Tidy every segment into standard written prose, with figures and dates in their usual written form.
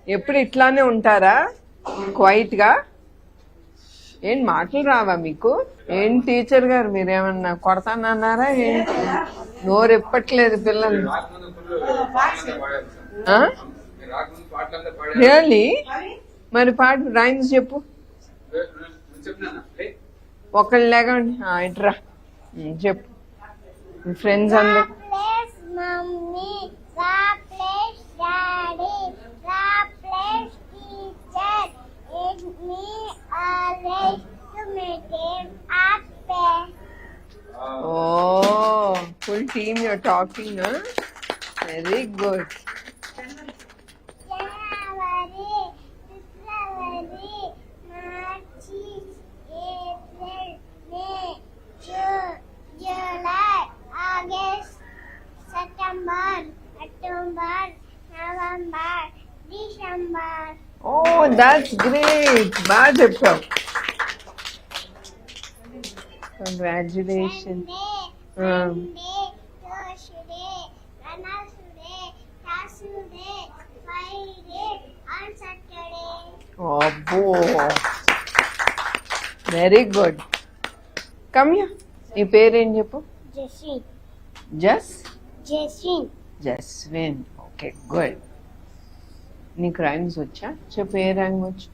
ఎప్పుడు ఇట్లానే ఉంటారా క్వైట్ గా? ఏం మాటలు రావా మీకు? ఏం టీచర్ గారు మీరేమన్నా కొడతానన్నారా? ఏంటి నోరు ఎప్పట్లేదు పిల్లలు? రియల్లీ? మరి పాట రైమ్స్ చెప్పు. ఒకళ్ళు లేకండి ఇట్రా చెప్పు. ఫ్రెండ్స్ అందరు oh full team you're talking, huh? Very good. January, February, March, April, May, June, July, August, September, October, November, December. Oh, that's great. Baad cheptavu. Congratulations. Monday, Tuesday, Wednesday, Thursday, Friday, and Saturday. Oh, very good. Come here. నీ పేరేం చెప్పు? Jaswin. Jaswin. Okay, good. నీకు rhymes వచ్చా? చెప్పు, ఏ rhyme వచ్చు?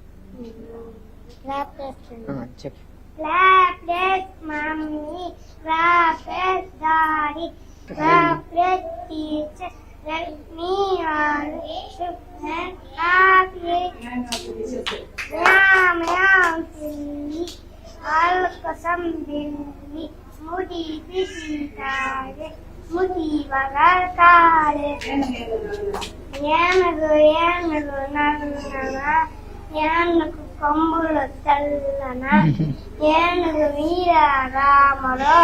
చెప్పు. Clapless mommy, clapless daddy, clapless teacher, let me always and happy. Meow meow silly, all kasam billy, smoothie fishy tare, smoothie bagar tare. Yanagu nana, yanagu కొమ్ములు చల్లన ఏనుగు వీర రాముడు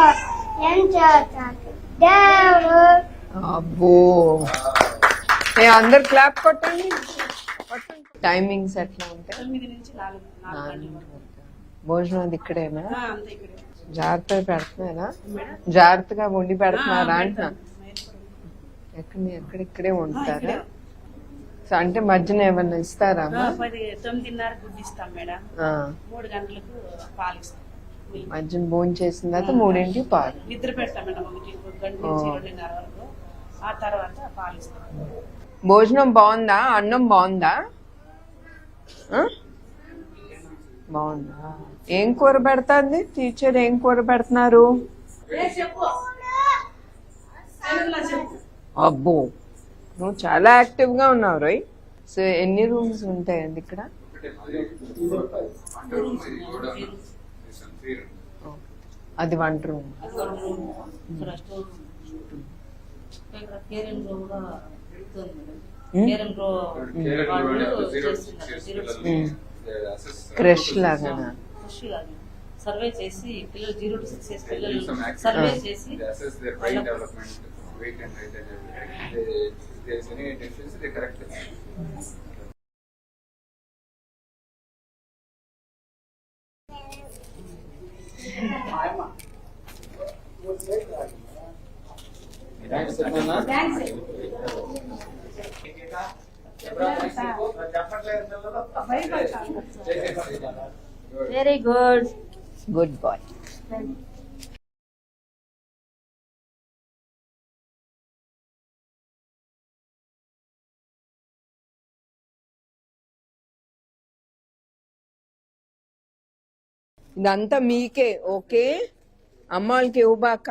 దేవుడు. అబ్బో, అందరు క్లాప్ కొట్టండి. టైమింగ్స్ ఎట్లా ఉంటాయి? 9 నుంచి 4. భోజనం అది ఇక్కడేనా? జాగ్రత్తగా పెడుతున్నారా? జాగ్రత్తగా వండి పెడుతున్నారా అంటున్నా. ఎక్కడిక్కడే ఉంటారా? అంటే మధ్యన ఏమన్నా ఇస్తారా? 9:30 గుడ్డు ఇస్తాం మేడం. 3 గంటలకు పాలు ఇస్తాం. మధ్యన భోజనం చేసిన తర్వాత 3ంటికి పాలు నిద్ర పెడతాం మేడం. 1 గంట నుంచి 2:30 వరకు. ఆ తర్వాత పాలు ఇస్తాం. భోజనం బాగుందా? అన్నం బాగుందా? బాగుందా? ఏం కూర పెడతాంది టీచర్? ఏం కూర పెడుతున్నారు? అబ్బో, నువ్వు చాలా యాక్టివ్ గా ఉన్నావు రోయ్. సో ఎన్ని రూమ్స్ ఉంటాయండి ఇక్కడ? అది వంట రూమ్. క్రష్ లాగా సర్వే చేసి పిల్లలు 0 to 6 years పిల్లలు సర్వే చేసి weight and height and everything. If there is any deficiency, they correct it. Very good. Good boy. ఇదంతా మీకే, ఓకే? అమ్మ వాళ్ళకి ఇవ్వబాక,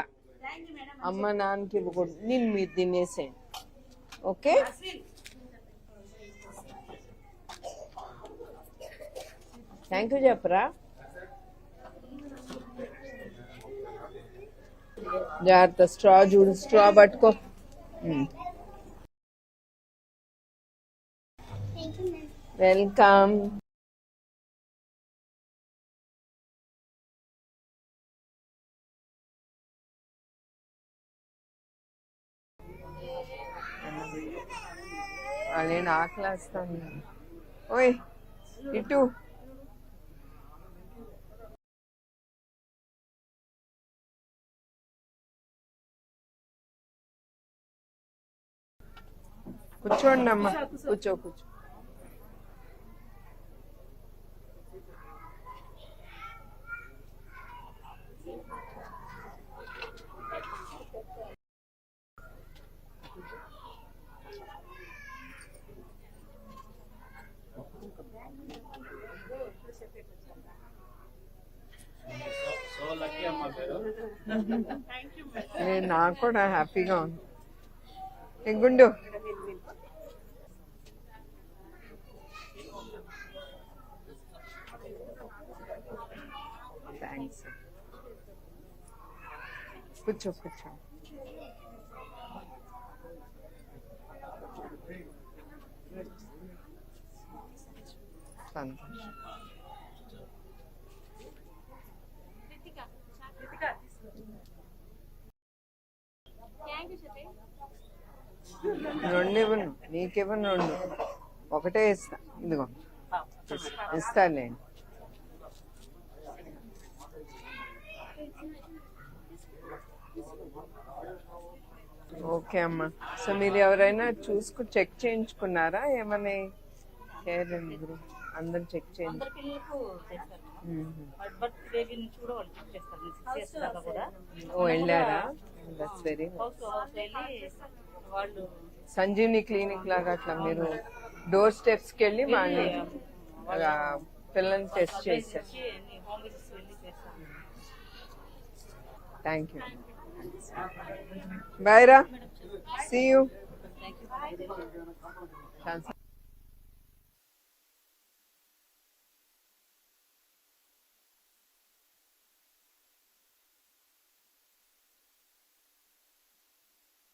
అమ్మ నాన్నకి ఇవ్వకూడదు. నేను మీరు తినేసేయండి, ఓకే? థ్యాంక్ యూ చెప్పరా. జాగ్రత్త. స్ట్రా చూడు, స్ట్రా పట్టుకో. వెల్కమ్. నేను ఆకలేస్తాను. ఓయ్ ఇటు కూర్చోండి అమ్మా, కూర్చో. నాకు కూడా హ్యాపీగా ఉంది. ఏ గుండు థ్యాంక్స్. కూర్చో కూర్చో. సంతోషం. రెండు ఇవ్వను, నీకివ్వను రెండు, ఒకటే ఇస్తా. ఇదిగో ఇస్తాను నేను. ఓకే అమ్మా. సో మీరు ఎవరైనా చూసుకు చెక్ చేయించుకున్నారా ఏమని? కేర్ గ్రూప్ అందరు చెక్ చేయండి. అందరి పిల్లలకు చేస్తారు. బర్త్ బేబీ నుంచి కూడా వాళ్ళు చెక్ చేస్తారు. 6 years దాకా కూడా. ఓ వెళ్ళారా? దట్స్ వెరీ హౌస్ వెళ్ళి వాళ్ళు సంజీవిని క్లినిక్ లాగా అట్లా మీరు డోర్ స్టెప్స్కి వెళ్ళి వాళ్ళని పిల్లల్ని టెస్ట్ చేశారు. హోమ్ విజిట్స్ వెళ్ళి చేస్తారు. Thank you. బాయ్ రా. See you. Thank you.